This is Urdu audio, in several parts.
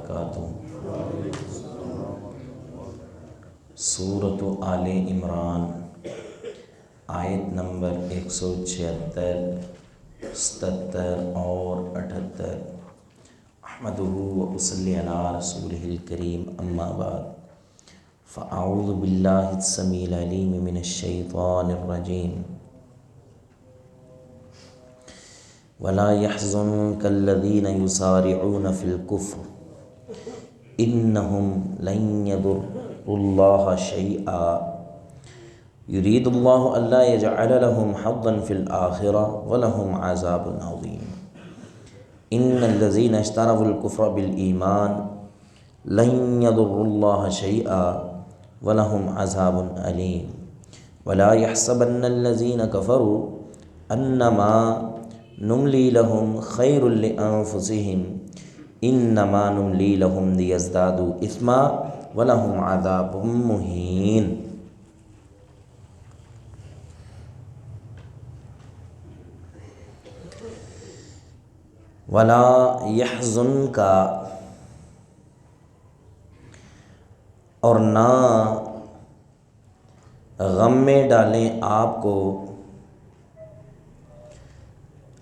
وبرکاتہ۔ سورۃ آل عمران آیت نمبر 176، 77 اور 78۔ احمدہ و اصلی علی رسولہ الکریم، اما بعد فاعوذ باللہ السمیع العلیم من الشیطان الرجیم۔ ولا يحزنك الذين يسارعون في الكفر انهم لن يضروا الله شيئا يريد الله الا يجعل لهم حظا في الاخره ولهم عذاب عظيم۔ ان الذين اشتروا الكفر بالايمان لن يضروا الله شيئا ولهم عذاب اليم۔ ولا يحسبن الذين كفروا انما نملی لہم خیر لانفسہم انما نملی لہم لیزدادوا اثما ولہم عذاب مہین۔ ولا یحزنک، اور نہ غم میں ڈالیں آپ کو،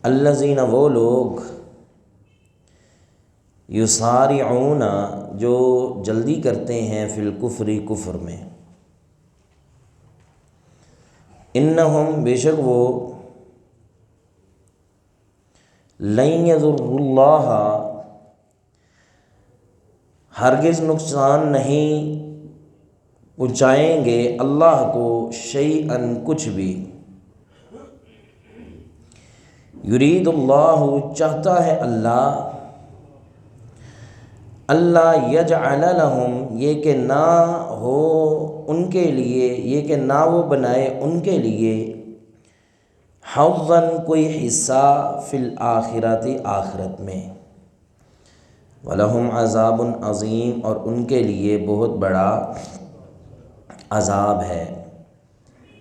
الذین، وہ لوگ، یسارعون، جو جلدی کرتے ہیں، فی الکفر، کفر میں، انہم، بے شک وہ، لن یضروا اللہ، ہرگز نقصان نہیں پہنچائیں گے اللہ کو، شیئا، کچھ بھی۔ یرید اللہ، چاہتا ہے اللہ، اللہ یجعل لہم، یہ کہ نہ ہو ان کے لیے، یہ کہ نہ وہ بنائے ان کے لیے، حظاً، کوئی حصہ، فی الآخرۃ، آخرت میں، وَلَهُمْ عَذَابٌ عَظِيمٌ، اور ان کے لیے بہت بڑا عذاب ہے۔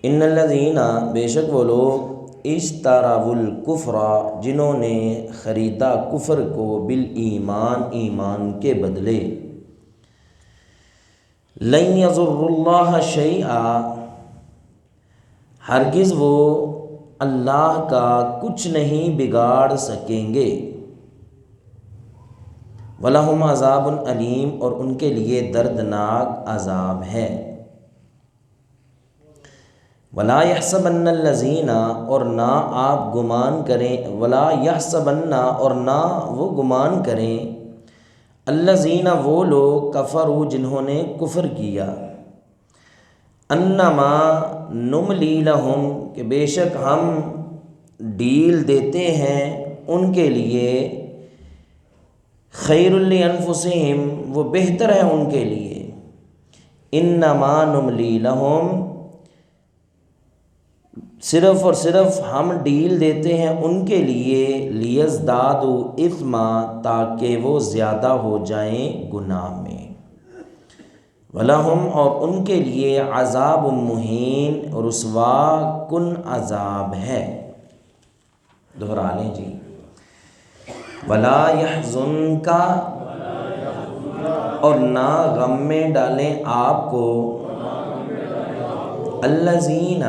ان الذین، بے شک وہ لوگ، اشتروا الکفر، جنہوں نے خریدا کفر کو، بالایمان، ایمان کے بدلے، لن یضروا اللہ شیئا، ہرگز وہ اللہ کا کچھ نہیں بگاڑ سکیں گے، وَلَهُمْ عَذَابٌ علیم، اور ان کے لیے دردناک عذاب ہے۔ وَلَا يَحْسَبَنَّ الَّذِينَ، اور نہ آپ گمان کریں، وَلَا يَحْسَبَنَّ، اور نہ وہ گمان کریں، الَّذِينَ، وہ لوگ، کفروا، جنہوں نے کفر کیا، انما نملی لہم، کہ بے شک ہم ڈیل دیتے ہیں ان کے لیے، خیر لانفسہم، وہ بہتر ہے ان کے لیے، انما نملی لہم، صرف اور صرف ہم ڈیل دیتے ہیں ان کے لیے، لیزدادوا اثما، تاکہ وہ زیادہ ہو جائیں گناہ میں، وَلَهُمْ، اور ان کے لیے، عذاب مہین، رسوا کن عذاب ہے۔ دہرا لیں جی، وَلَا يَحْزُنْكَ، اور نہ غم میں ڈالیں آپ کو، الَّذِينَ،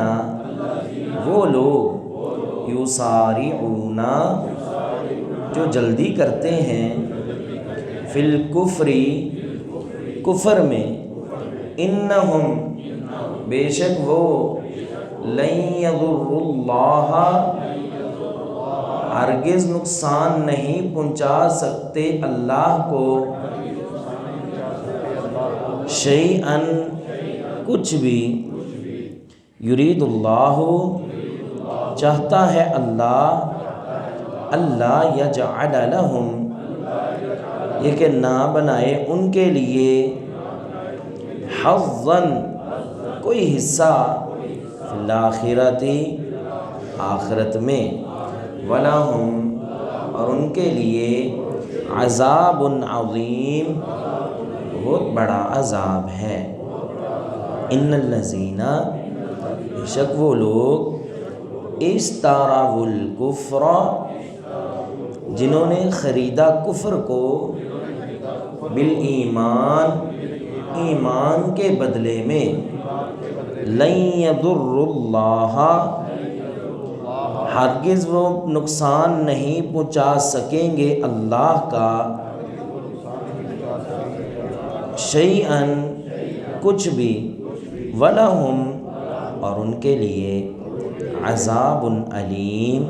وہ لوگ، یسارعون، جو جلدی کرتے ہیں، فی الکفر، کفر میں، انہم، بے شک وہ، لن یضروا اللہ، ہرگز نقصان نہیں پہنچا سکتے اللہ کو، شیئا، کچھ بھی، یرید اللہ، چاہتا ہے اللہ، اللہ یجعل لہم، یہ کہ نہ بنائے ان کے لیے، حظاً، کوئی حصہ، فی الآخرۃ، آخرت میں، وَلَهُمْ، اور ان کے لیے، عذاب عظیم، بہت بڑا عذاب ہے۔ ان الذین، بے شک وہ لوگ، اشتروا الکفر، جنہوں نے خریدا کفر کو، بالایمان، ایمان کے بدلے میں، لن یضر اللہ، ہرگز وہ نقصان نہیں پہنچا سکیں گے اللہ کا، شیئاً کچھ بھی، وَلَهُمْ اور ان کے لیے، عذاب علیم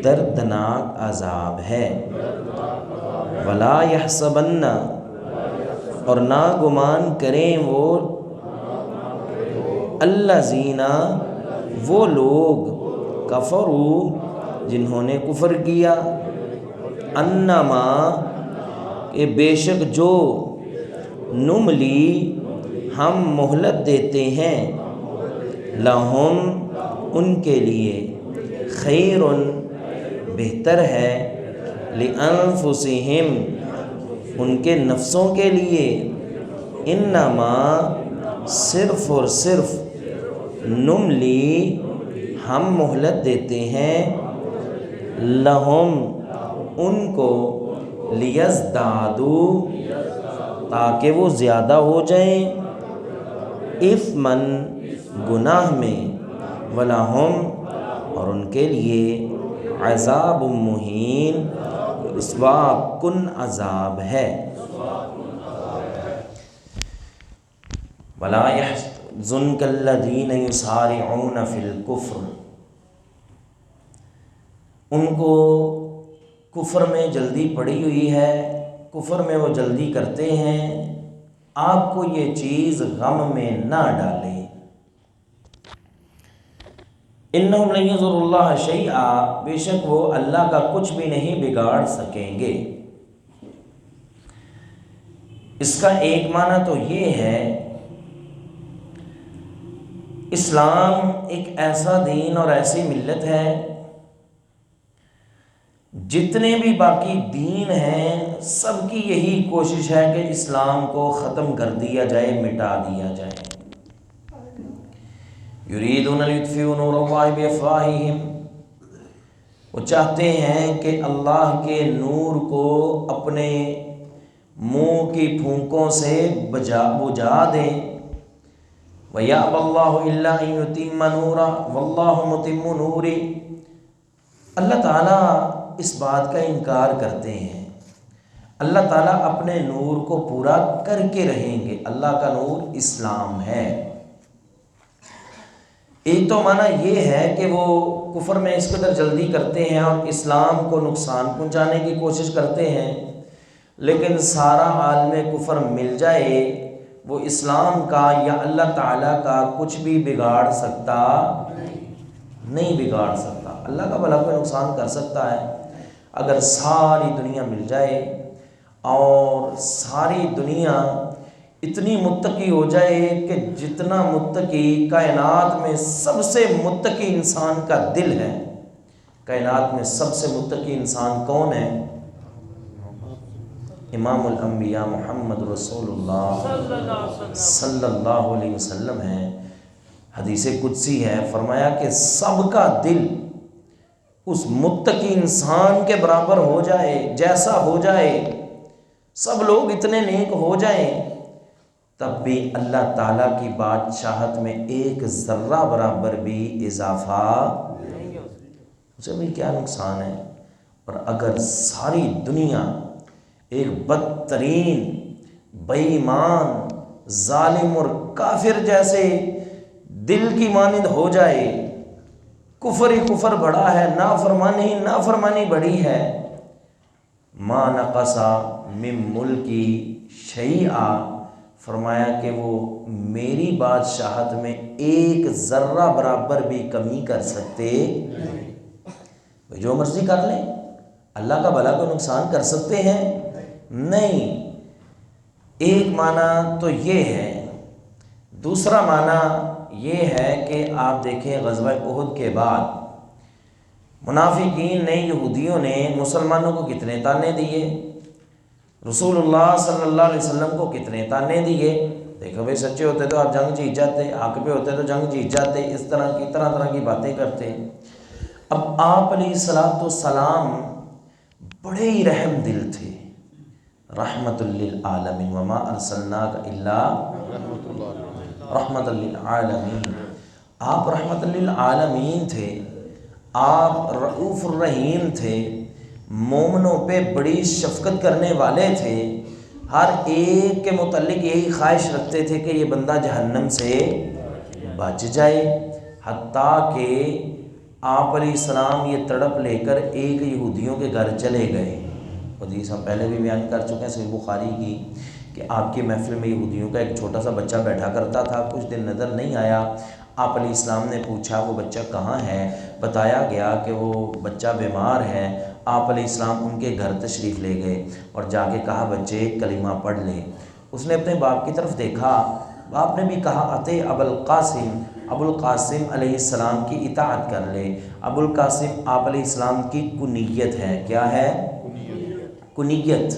دردناک عذاب ہے، وَلَا يَحْسَبَنَّ اور نہ گمان کریں وہ الذین وہ لوگ، کفروا جنہوں نے کفر کیا، انما کہ بے شک جو، نملی ہم مہلت دیتے ہیں، لہم ان کے لیے، خیر بہتر ہے، لانفسہم ان کے نفسوں کے لیے، انما صرف اور صرف، نملی ہم مہلت دیتے ہیں، لہم ان کو، لیزدادوا تاکہ وہ زیادہ ہو جائیں، اثماً گناہ میں، وَلَهُمْ اور ان کے لیے، عذاب مہین رسوا کن عذاب ہے، وَلَا يَحْزُنْكَ الَّذِينَ يُسَارِعُونَ فِي الْكُفْرِ ان کو کفر میں جلدی پڑی ہوئی ہے، کفر میں وہ جلدی کرتے ہیں، آپ کو یہ چیز غم میں نہ ڈالے، انہم لن یضروا اللہ شیئا بے شک وہ اللہ کا کچھ بھی نہیں بگاڑ سکیں گے۔ اس کا ایک معنی تو یہ ہے، اسلام ایک ایسا دین اور ایسی ملت ہے، جتنے بھی باقی دین ہیں سب کی یہی کوشش ہے کہ اسلام کو ختم کر دیا جائے، مٹا دیا جائے۔ یریدون لیطفئوا نور اللہ بافواہہم وہ چاہتے ہیں کہ اللہ کے نور کو اپنے منہ کی پھونکوں سے بجھا دیں، وَيَأْبَى اللَّهُ إِلَّا أَن يُتِمَّ نُورَهُ وَاللَّهُ مُتِمُّ نُورِهِ اللہ تعالیٰ اس بات کا انکار کرتے ہیں، اللہ تعالیٰ اپنے نور کو پورا کر کے رہیں گے، اللہ کا نور اسلام ہے۔ ایک تو معنی یہ ہے کہ وہ کفر میں اس قدر جلدی کرتے ہیں اور اسلام کو نقصان پہنچانے کی کوشش کرتے ہیں، لیکن سارا عالم کفر مل جائے وہ اسلام کا یا اللہ تعالیٰ کا کچھ بھی بگاڑ سکتا نہیں بگاڑ سکتا۔ اللہ کا بھلا کوئی نقصان کر سکتا ہے؟ اگر ساری دنیا مل جائے اور ساری دنیا اتنی متقی ہو جائے کہ جتنا متقی کائنات میں سب سے متقی انسان کا دل ہے، کائنات میں سب سے متقی انسان کون ہے؟ امام الانبیاء محمد رسول اللہ صلی اللہ علیہ وسلم ہے۔ حدیث قدسی ہے، فرمایا کہ سب کا دل اس متقی انسان کے برابر ہو جائے، جیسا ہو جائے، سب لوگ اتنے نیک ہو جائیں، تب بھی اللہ تعالیٰ کی بادشاہت میں ایک ذرہ برابر بھی اضافہ اسے بھی کیا نقصان ہے۔ اور اگر ساری دنیا ایک بدترین، بے ایمان، ظالم اور کافر جیسے دل کی مانند ہو جائے، کفر ہی کفر بڑا ہے، نافرمانی ہی نافرمانی بڑی ہے، ما نقص من ملکی شیئا فرمایا کہ وہ میری بادشاہت میں ایک ذرہ برابر بھی کمی کر سکتے، جو مرضی کر لیں، اللہ کا بھلا کو نقصان کر سکتے ہیں؟ نہیں۔ ایک معنی تو یہ ہے، دوسرا معنی یہ ہے کہ آپ دیکھیں غزوہ احد کے بعد منافقین نے، یہودیوں نے مسلمانوں کو کتنے تانے دیے، رسول اللہ صلی اللہ علیہ وسلم کو کتنے تانے دیے، دیکھو بھائی سچے ہوتے تو آپ جنگ جیت جاتے، حق پہ ہوتے تو جنگ جیت جاتے، اس طرح کی باتیں کرتے۔ اب آپ علیہ السلام بڑے ہی رحم دل تھے، رحمۃ للعالمین وما ارسلناک الا رحمۃ للعالمین۔ آپ رحمۃ للعالمین تھے، آپ رؤوف الرحیم تھے، مومنوں پہ بڑی شفقت کرنے والے تھے، ہر ایک کے متعلق یہی خواہش رکھتے تھے کہ یہ بندہ جہنم سے بچ جائے، حتیٰ کہ آپ علیہ السلام یہ تڑپ لے کر ایک یہودیوں کے گھر چلے گئے۔ حدیث ہم پہلے بھی بیان کر چکے ہیں صحیح بخاری کی، کہ آپ کی محفل میں یہودیوں کا ایک چھوٹا سا بچہ بیٹھا کرتا تھا، کچھ دن نظر نہیں آیا۔ آپ علیہ السلام نے پوچھا وہ بچہ کہاں ہے، بتایا گیا کہ وہ بچہ بیمار ہے۔ آپ علیہ السلام ان کے گھر تشریف لے گئے اور جا کے کہا بچے کلمہ پڑھ لے۔ اس نے اپنے باپ کی طرف دیکھا، باپ نے بھی کہا اتے ابوالقاسم، ابوالقاسم علیہ السلام کی اطاعت کر لے۔ ابوالقاسم آپ علیہ السلام کی کنیت ہے، کیا ہے؟ کنیت۔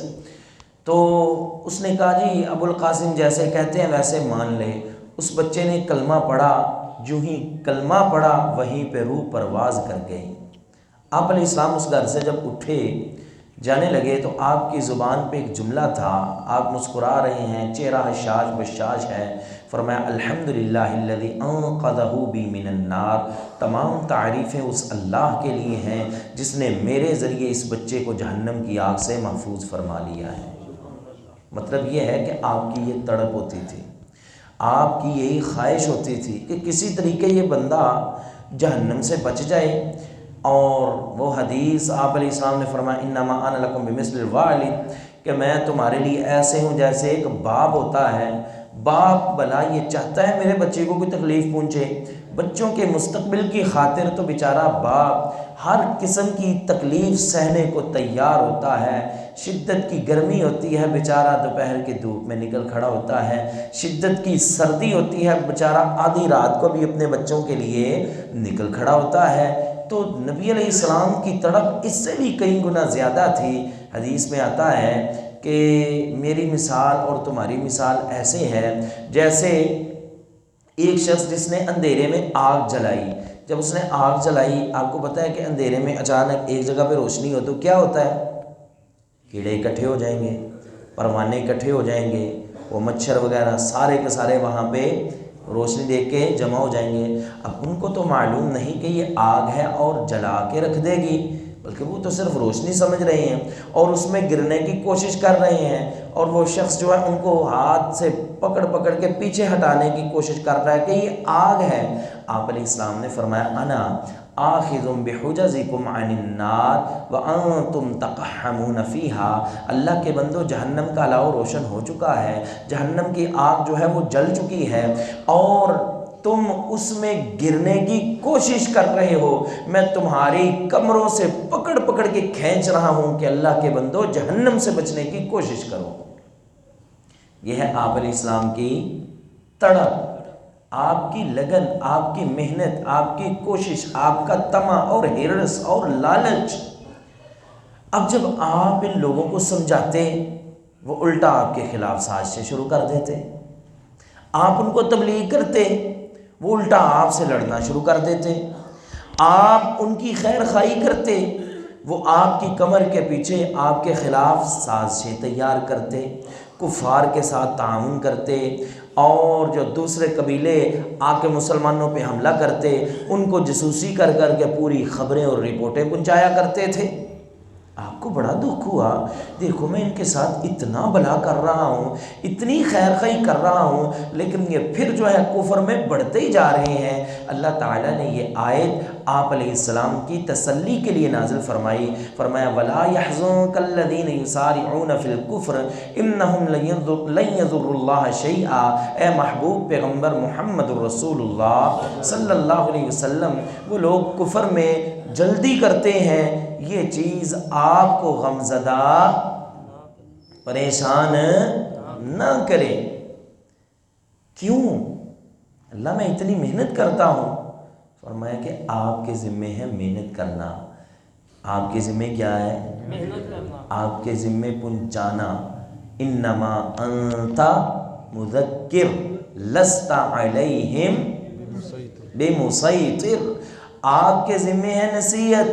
تو اس نے کہا جی ابوالقاسم جیسے کہتے ہیں ویسے مان لے۔ اس بچے نے کلمہ پڑھا، جو ہی کلمہ پڑھا وہیں پہ روح پرواز کر گئی۔ آپ علیہ السلام اس گھر سے جب اٹھے جانے لگے تو آپ کی زبان پہ ایک جملہ تھا، آپ مسکرا رہے ہیں، چہرہ حشاش بشاش ہے۔ فرمایا الحمدللہ الذی انقذہ بی من النار، تمام تعریفیں اس اللہ کے لیے ہیں جس نے میرے ذریعے اس بچے کو جہنم کی آگ سے محفوظ فرما لیا ہے۔ مطلب یہ ہے کہ آپ کی یہ تڑپ ہوتی تھی، آپ کی یہی خواہش ہوتی تھی کہ کسی طریقے یہ بندہ جہنم سے بچ جائے۔ اور وہ حدیث آپ علیہ السلام نے فرمایا انما انا لکم بمثل الوالد، کہ میں تمہارے لیے ایسے ہوں جیسے ایک باپ ہوتا ہے۔ باپ بھلا یہ چاہتا ہے میرے بچے کو کوئی تکلیف پہنچے؟ بچوں کے مستقبل کی خاطر تو بیچارہ باپ ہر قسم کی تکلیف سہنے کو تیار ہوتا ہے۔ شدت کی گرمی ہوتی ہے، بیچارہ دوپہر کی دھوپ میں نکل کھڑا ہوتا ہے۔ شدت کی سردی ہوتی ہے، بیچارہ آدھی رات کو بھی اپنے بچوں کے لیے نکل کھڑا ہوتا ہے۔ تو نبی علیہ السلام کی تڑپ اس سے بھی کئی گنا زیادہ تھی۔ حدیث میں آتا ہے کہ میری مثال اور تمہاری مثال ایسے ہے جیسے ایک شخص جس نے اندھیرے میں آگ جلائی۔ جب اس نے آگ جلائی، آپ کو پتہ ہے کہ اندھیرے میں اچانک ایک جگہ پہ روشنی ہو تو کیا ہوتا ہے؟ کیڑے اکٹھے ہو جائیں گے، پروانے اکٹھے ہو جائیں گے، وہ مچھر وغیرہ سارے کے سارے وہاں پہ روشنی دیکھ کے جمع ہو جائیں گے۔ اب ان کو تو معلوم نہیں کہ یہ آگ ہے اور جلا کے رکھ دے گی، بلکہ وہ تو صرف روشنی سمجھ رہے ہیں اور اس میں گرنے کی کوشش کر رہے ہیں۔ اور وہ شخص جو ہے ان کو ہاتھ سے پکڑ پکڑ کے پیچھے ہٹانے کی کوشش کر رہا ہے کہ یہ آگ ہے۔ آپ علیہ السلام نے فرمایا انا آخذ بحجزکم عن النار وانتم تقحمون فیہا، اللہ کے بندو جہنم کا علاوہ روشن ہو چکا ہے، جہنم کی آگ جو ہے وہ جل چکی ہے اور تم اس میں گرنے کی کوشش کر رہے ہو، میں تمہاری کمروں سے پکڑ پکڑ کے کھینچ رہا ہوں کہ اللہ کے بندو جہنم سے بچنے کی کوشش کرو۔ یہ ہے آپ علیہ السلام کی تڑپ، آپ کی لگن، آپ کی محنت، آپ کی کوشش، آپ کا طمع اور ہرس اور لالچ۔ اب جب آپ ان لوگوں کو سمجھاتے وہ الٹا آپ کے خلاف سازشیں شروع کر دیتے، آپ ان کو تبلیغ کرتے وہ الٹا آپ سے لڑنا شروع کر دیتے، آپ ان کی خیر خواہی کرتے وہ آپ کی کمر کے پیچھے آپ کے خلاف سازشیں تیار کرتے، کفار کے ساتھ تعاون کرتے، اور جو دوسرے قبیلے آ کے مسلمانوں پہ حملہ کرتے ان کو جاسوسی کر کر کے پوری خبریں اور رپورٹیں پہنچایا کرتے تھے۔ آپ کو بڑا دکھ ہوا، دیکھو میں ان کے ساتھ اتنا بھلا کر رہا ہوں، اتنی خیر خواہی کر رہا ہوں، لیکن یہ پھر جو ہے کفر میں بڑھتے ہی جا رہے ہیں۔ اللہ تعالیٰ نے یہ آیت آپ علیہ السلام کی تسلی کے لیے نازل فرمائی، فرمایا وَلَا يَحْزُنكَ الَّذِينَ يُسَارِعُونَ فِي الْكُفْرِ إِنَّهُمْ لَن يَضُرُّوا اللَّهَ شَيْئًا، اے محبوب پیغمبر محمد الرسول اللہ صلی اللہ علیہ وسلم، وہ لوگ کفر میں جلدی کرتے ہیں، یہ چیز آپ کو غمزدہ پریشان نہ کرے۔ کیوں؟ اللہ میں اتنی محنت کرتا ہوں، فرمایا کہ آپ کے ذمے ہے محنت کرنا۔ آپ کے ذمے کیا ہے؟ محنت کرنا، آپ کے ذمے پہنچانا۔ انما انت مذکر لست علیہم بمسیطر، آپ کے ذمے ہے نصیحت،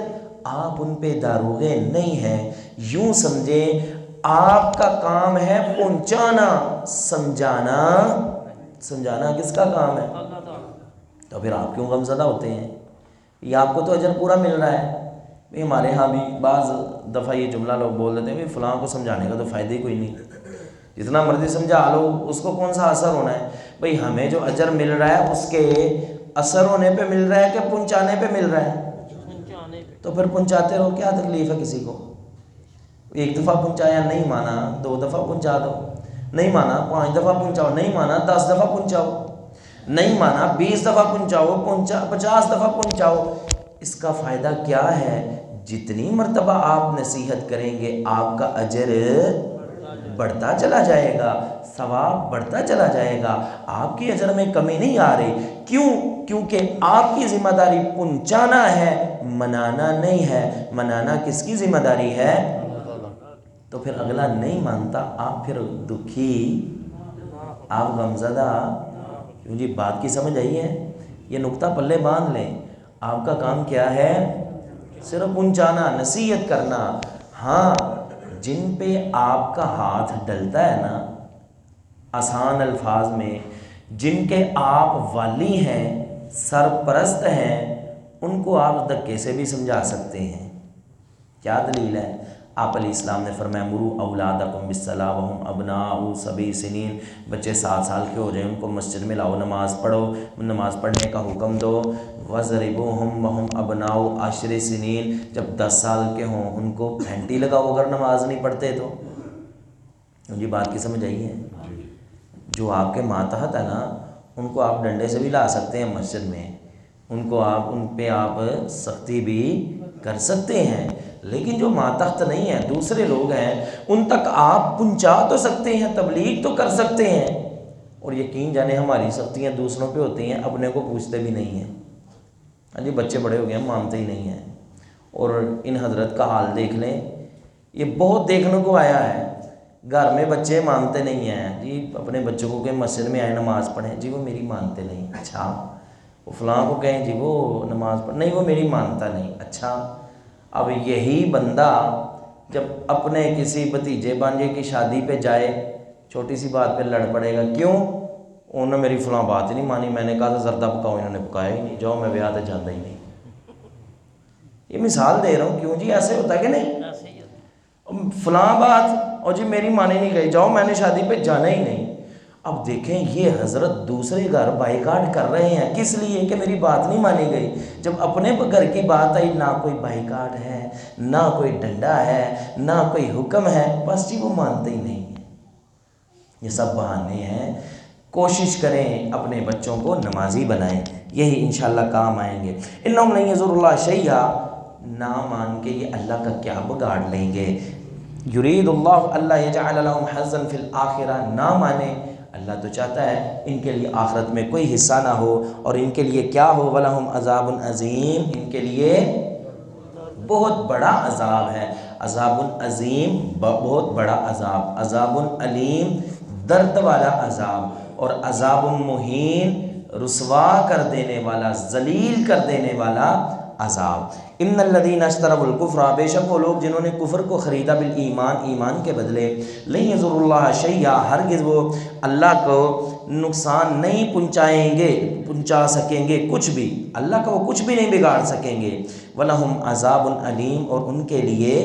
آپ ان پہ داروغے نہیں ہیں۔ یوں سمجھیں آپ کا کام ہے پہنچانا، سمجھانا سمجھانا کس کا کام ہے؟ تو پھر آپ کیوں غمزدہ ہوتے ہیں؟ یہ آپ کو تو اجر پورا مل رہا ہے۔ ہمارے ہاں بھی بعض دفعہ یہ جملہ لوگ بول دیتے ہیں فلاں کو سمجھانے کا تو فائدہ ہی کوئی نہیں، جتنا مرضی سمجھا لو اس کو کون سا اثر ہونا ہے؟ بھئی ہمیں جو اجر مل رہا ہے اس کے اثر ہونے پہ مل رہا ہے کہ پہنچانے پہ مل رہا ہے؟ تو پھر پہنچاتے رہو، کیا تکلیف ہے کسی کو؟ ایک دفعہ پہنچایا نہیں مانا 2 دفعہ پہنچا دو، نہیں مانا 5 دفعہ پہنچاؤ، نہیں مانا 10 دفعہ پہنچاؤ، نہیں مانا 20 دفعہ پہنچاؤ، 50 دفعہ پہنچاؤ۔ اس کا فائدہ کیا ہے؟ جتنی مرتبہ آپ نصیحت کریں گے آپ کا اجر بڑھتا چلا جائے گا، ثواب بڑھتا چلا جائے گا، آپ کی اجر میں کمی نہیں آ رہی۔ کیوں؟ کیونکہ آپ کی ذمہ داری پہنچانا ہے، منانا نہیں ہے۔ منانا کس کی ذمہ داری ہے؟ تو پھر اگلا نہیں مانتا، آپ پھر دکھی، آپ غمزدہ کیوں؟ جی بات کی سمجھ آئی ہے؟ یہ نقطہ پلے باندھ لیں۔ آپ کا کام کیا ہے؟ صرف پہنچانا، نصیحت کرنا۔ ہاں جن پہ آپ کا ہاتھ ڈلتا ہے نا، آسان الفاظ میں جن کے آپ والی ہیں، سرپرست ہیں، ان کو آپ دھکے سے بھی سمجھا سکتے ہیں۔ کیا دلیل ہے؟ آپ علیہ السلام نے فرمایا مرو اولادکم بالصلاۃ وہم ابناء 7 سنین، بچے 7 سال کے ہو جائیں ان کو مسجد میں لاؤ، نماز پڑھو، نماز پڑھنے کا حکم دو۔ وَضْرِبُوهُمْ وَهُمْ أَبْنَاءُ 10 سنین، جب 10 سال کے ہوں ان کو پھینٹی لگاؤ اگر نماز نہیں پڑھتے تو۔ مجھے بات کی سمجھ آئی ہے؟ جو آپ کے ماتحت ہے نا ان کو آپ ڈنڈے سے بھی لا سکتے ہیں مسجد میں، ان پہ آپ سختی بھی کر سکتے ہیں، لیکن جو ماتحت نہیں ہے دوسرے لوگ ہیں ان تک آپ پہنچا تو سکتے ہیں، تبلیغ تو کر سکتے ہیں۔ اور یقین جانے ہماری سختیاں دوسروں پہ ہوتی ہیں، اپنے کو پوچھتے بھی نہیں ہیں۔ ہاں جی بچے بڑے ہو گئے ہیں مانتے ہی نہیں ہیں۔ اور ان حضرت کا حال دیکھ لیں، یہ بہت دیکھنے کو آیا ہے، گھر میں بچے مانتے نہیں ہیں جی، اپنے بچوں کو کہیں مسجد میں آئے نماز پڑھیں، جی وہ میری مانتے نہیں۔ اچھا وہ فلاں کو کہیں جی وہ نماز پڑھ، نہیں وہ میری مانتا نہیں۔ اچھا اب یہی بندہ جب اپنے کسی بھتیجے بانجے کی شادی پہ جائے، چھوٹی سی بات پہ لڑ پڑے گا، کیوں؟ انہوں نے میری فلاں بات ہی نہیں مانی، میں نے کہا تھا زردہ پکاؤ، انہوں نے پکایا ہی نہیں، جاؤ میں بیاہ تے جاندہ ہی نہیں۔ یہ مثال دے رہا ہوں، کیوں جی ایسے ہوتا ہے کہ نہیں؟ فلاں بات اور جی میری مانی نہیں گئی، جاؤ میں نے شادی پہ جانا ہی نہیں۔ اب دیکھیں یہ حضرت دوسرے گھر بائیکاٹ کر رہے ہیں، کس لیے؟ کہ میری بات نہیں مانی گئی۔ جب اپنے گھر کی بات آئی، نہ کوئی بائیکاٹ ہے، نہ کوئی ڈنڈا ہے، نہ کوئی حکم ہے، بس جی وہ مانتے ہی نہیں ہیں۔ یہ سب بہانے ہیں۔ کوشش کریں اپنے بچوں کو نمازی بنائیں، یہی انشاءاللہ کام آئیں گے۔ انہم لن یضروا اللہ شیئا، نہ مان کے یہ اللہ کا کیا بگاڑ لیں گے۔ یرید اللہ اللہ یجعل لهم حظا فی الآخرہ، نہ مانے، اللہ تو چاہتا ہے ان کے لیے آخرت میں کوئی حصہ نہ ہو، اور ان کے لیے کیا ہو؟ وَلَهُمْ عَذَابٌ عَظِيمٌ، ان کے لیے بہت بڑا عذاب ہے۔ عذاب عظیم بہت بڑا عذاب، عذاب علیم درد والا عذاب، اور عذاب مہین رسوا کر دینے والا، ذلیل کر دینے والا عذاب۔ ان الذین اشتروا الکفر، بے شک وہ لوگ جنہوں نے کفر کو خریدا بالایمان، ایمان کے بدلے، لن یضروا اللہ شیئا، ہرگز وہ اللہ کو نقصان نہیں پہنچائیں گے، پہنچا سکیں گے کچھ بھی، اللہ کا وہ کچھ بھی نہیں بگاڑ سکیں گے۔ وَلَهُمْ عَذَابٌ عَلِيمٌ، اور ان کے لیے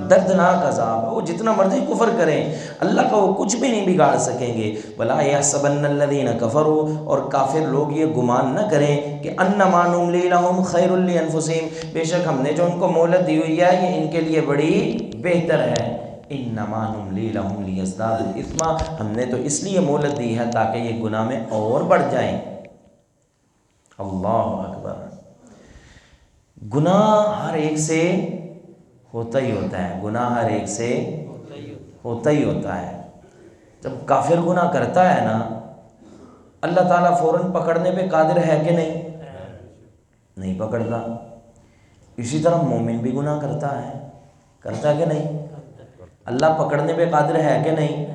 دردناک عذاب ہے۔ وہ جتنا مرضی کفر کریں اللہ کا وہ کچھ بھی نہیں بگاڑ سکیں گے۔ وَلَا يَحْسَبَنَّ الَّذِينَ كَفَرُوا، اور کافر لوگ یہ گمان نہ کریں کہ أَنَّمَا نُمْلِي لَهُمْ خَيْرٌ لِأَنفُسِهِمْ، بے شک ہم نے جو ان کو مہلت دی ہوئی ہے یہ ان کے لیے بڑی بہتر ہے۔ إِنَّمَا نُمْلِي لَهُمْ لِيَزْدَادُوا إِثْمًا، ہم نے تو اس لیے مہلت دی ہے تاکہ یہ گناہ میں اور بڑھ جائیں۔ اللہ اکبر۔ گناہ ہر ایک سے ہوتا ہی ہوتا ہے، گناہ ہر ایک سے ہوتا ہی ہوتا ہے۔ جب کافر گناہ کرتا ہے نا، اللہ تعالیٰ فوراً پکڑنے پہ قادر ہے کہ نہیں پکڑتا۔ اسی طرح مومن بھی گناہ کرتا ہے کہ نہیں؟ اللہ پکڑنے پہ قادر ہے کہ نہیں؟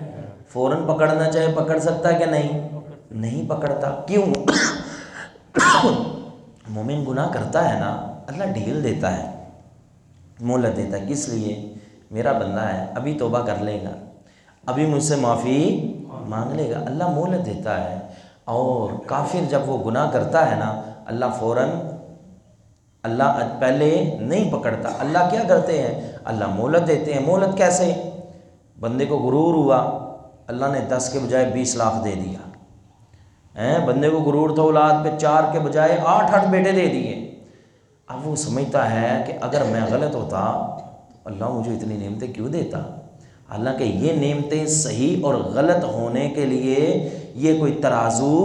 فوراً پکڑنا چاہے پکڑ سکتا ہے کہ نہیں پکڑتا۔ کیوں؟ مومن گناہ کرتا ہے نا، اللہ ڈھیل دیتا ہے، مہلت دیتا ہے۔ کس لیے؟ میرا بندہ ہے، ابھی توبہ کر لے گا، ابھی مجھ سے معافی مانگ لے گا، اللہ مہلت دیتا ہے۔ اور کافر جب وہ گناہ کرتا ہے نا، اللہ فوراً، اللہ پہلے نہیں پکڑتا، اللہ کیا کرتے ہیں، اللہ مہلت دیتے ہیں۔ مہلت کیسے؟ بندے کو غرور ہوا، اللہ نے 10 کے بجائے 20 لاکھ دے دیا، بندے کو غرور تھا اولاد پہ، 4 کے بجائے 8 بیٹے دے دیے۔ اب وہ سمجھتا ہے کہ اگر میں غلط ہوتا اللہ مجھے اتنی نعمتیں کیوں دیتا، حالانکہ یہ نعمتیں صحیح اور غلط ہونے کے لیے یہ کوئی ترازو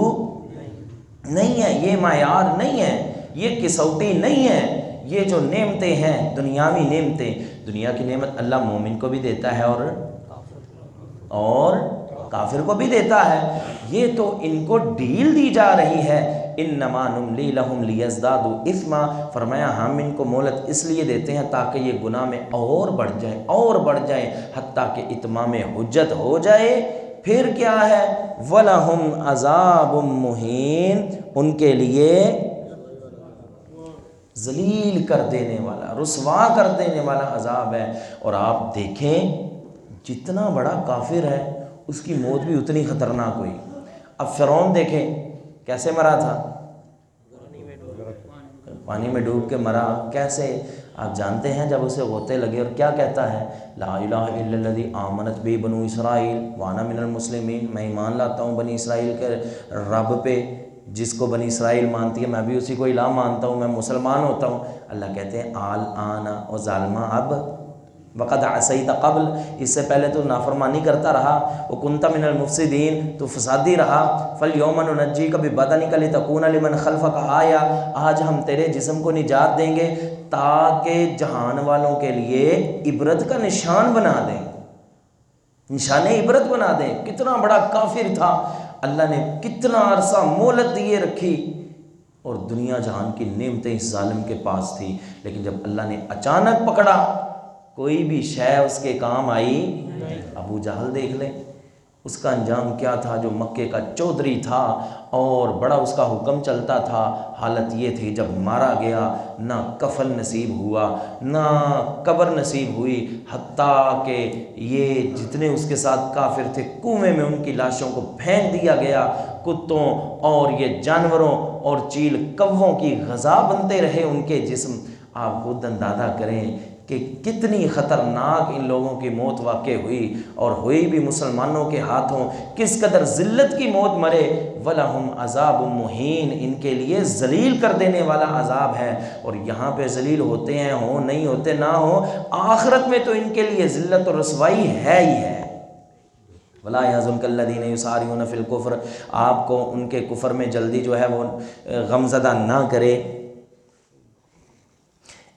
نہیں ہے، یہ معیار نہیں ہے، یہ کسوٹی نہیں ہے۔ یہ جو نعمتیں ہیں دنیاوی نعمتیں، دنیا کی نعمت اللہ مومن کو بھی دیتا ہے اور کافر کو بھی دیتا ہے، یہ تو ان کو ڈیل دی جا رہی ہے۔ انما نملی لہم لیزدادوا اثما، فرمایا ہم ان کو مہلت اس لیے دیتے ہیں تاکہ یہ گناہ میں اور بڑھ جائیں حتیٰ کہ اتمام حجت ہو جائے۔ پھر کیا ہے؟ وَلَهُمْ عَذَابٌ مُّهِينٌ، ان کے لیے ذلیل کر دینے والا، رسوا کر دینے والا عذاب ہے۔ اور آپ دیکھیں جتنا بڑا کافر ہے اس کی موت بھی اتنی خطرناک ہوئی۔ اب فرعون دیکھیں کیسے مرا تھا، پانی میں ڈوب کے مرا۔ کیسے؟ آپ جانتے ہیں جب اسے غوطے لگے اور کیا کہتا ہے، لا الہ الا الذی آمنت بی بنو اسرائیل وانا من المسلمین، میں ایمان لاتا ہوں بنی اسرائیل کے رب پہ، جس کو بنی اسرائیل مانتی ہے میں بھی اسی کو الہ مانتا ہوں، میں مسلمان ہوتا ہوں۔ اللہ کہتے ہیں آل آنا، او ظالمہ اب، وقد عصیت قبل، اس سے پہلے تو نافرمانی کرتا رہا، وکنت من المفسدین، تو فسادی رہا، فالیوم ننجیک ببدنک لتکون لمن خلفک آیہ، آج ہم تیرے جسم کو نجات دیں گے تاکہ جہان والوں کے لیے عبرت کا نشان بنا دیں، نشان عبرت بنا دیں۔ کتنا بڑا کافر تھا، اللہ نے کتنا عرصہ مہلت دیے رکھی، اور دنیا جہان کی نعمتیں اس ظالم کے پاس تھی، لیکن جب اللہ نے اچانک پکڑا کوئی بھی شے اس کے کام آئی۔ ابو جہل دیکھ لیں، اس کا انجام کیا تھا، جو مکے کا چودھری تھا اور بڑا اس کا حکم چلتا تھا، حالت یہ تھی جب مارا گیا نہ کفن نصیب ہوا نہ قبر نصیب ہوئی، حتیٰ کہ یہ جتنے اس کے ساتھ کافر تھے کنویں میں ان کی لاشوں کو پھینک دیا گیا، کتوں اور یہ جانوروں اور چیل کووں کی غذا بنتے رہے ان کے جسم۔ آپ خود اندازہ کریں کہ کتنی خطرناک ان لوگوں کی موت واقع ہوئی، اور ہوئی بھی مسلمانوں کے ہاتھوں، کس قدر ذلت کی موت مرے۔ وَلَهُمْ عَذَابٌ مُّهِينٌ، ان کے لیے ذلیل کر دینے والا عذاب ہے۔ اور یہاں پہ ذلیل ہوتے ہیں ہوں، نہیں ہوتے نہ ہوں، آخرت میں تو ان کے لیے ذلت اور رسوائی ہے ہی ہے۔ وَلَا يَحْزُنْكَ الَّذِينَ يُسَارِعُونَ فِي الْكُفْرِ، آپ کو ان کے کفر میں جلدی جو ہے وہ غمزدہ نہ کرے۔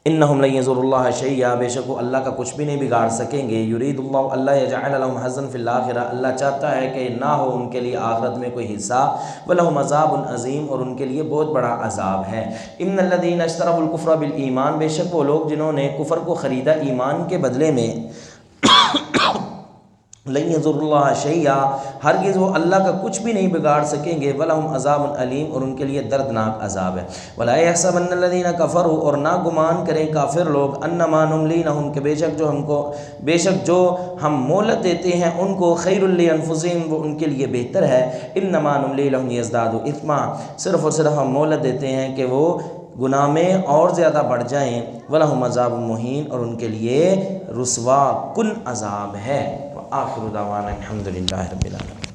انہم لن یضروا اللہ شیئا، بے شک وہ اللہ کا کچھ بھی نہیں بگاڑ سکیں گے۔ یرید اللہ اللہ یجعل لهم حظا فی الاخرہ، اللہ چاہتا ہے کہ نہ ہو ان کے لیے آخرت میں کوئی حصہ۔ ولہم عذاب عظیم، اور ان کے لیے بہت بڑا عذاب ہے۔ ان الذین اشتروا الکفر بالایمان، بے شک وہ لوگ جنہوں نے کفر کو خریدا ایمان کے بدلے میں، لن یضروا اللہ شیئا، ہرگز وہ اللہ کا کچھ بھی نہیں بگاڑ سکیں گے۔ ولہم عذاب علیم، اور ان کے لیے دردناک عذاب ہے۔ ولا یحسبن الذین کفروا، اور نہ گمان کریں کافر لوگ، انما نملی لہم، کہ بے شک جو ہم مہلت دیتے ہیں ان کو، خیر لانفسہم، وہ ان کے لیے بہتر ہے۔ انما نملی لہم لیزدادوا اثما، صرف اور صرف ہم مہلت دیتے ہیں کہ وہ گناہ میں اور زیادہ بڑھ جائیں۔ ولہم عذاب مہین، اور ان کے لیے رسوا کن عذاب ہے۔ آخر دعوانا الحمدللہ رب العالمین۔